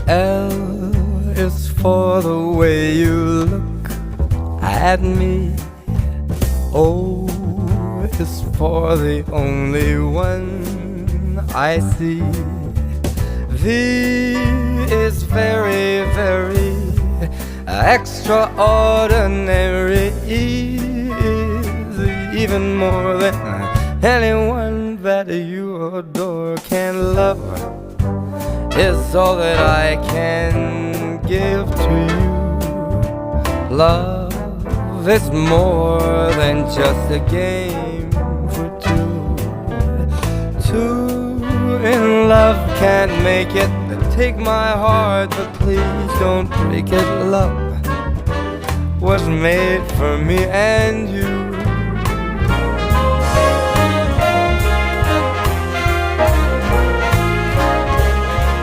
L is for the way you look at me. O is for the only one I see. V is very, very extraordinary. E is even more than anyone that you adore can love. Is all that I can give to you. Love is more than just a game for two. Two in love can't make it. Take my heart, but please don't break it. Love was made for me and you.